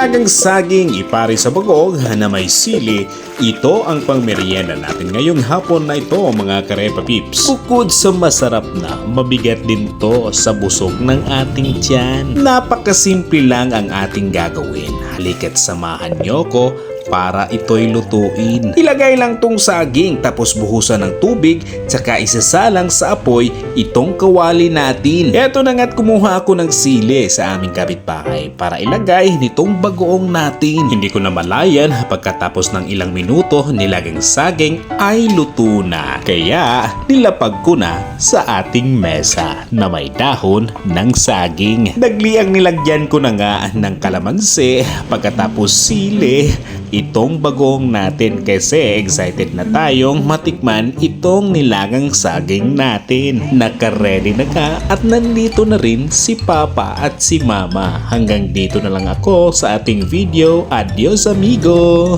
Nilagang saging ipari sa bagong na may sili. Ito ang pangmeryenda natin ngayong hapon na ito mga Karepa Pips. Bukod sa masarap na, mabigat din to sa busog ng ating tiyan. Napakasimple lang ang ating gagawin. Halika't samahan niyo ko para ito'y lutuin. Ilagay lang tong saging tapos buhusan ng tubig tsaka isasalang sa apoy itong kawali natin. Eto na nga't kumuha ako ng sili sa aming kapitbahay para ilagay nitong bagoong natin. Hindi ko na malayan pagkatapos ng ilang minuto nilagang saging ay luto na. Kaya nilapag ko na sa ating mesa na may dahon ng saging. Nagliang nilagyan ko na nga ng kalamansi pagkatapos sili itong bagoong natin kasi excited na tayong matikman itong nilagang saging natin. Naka-ready na ka at nandito na rin si Papa at si Mama. Hanggang dito na lang ako sa ating video. Adios amigo!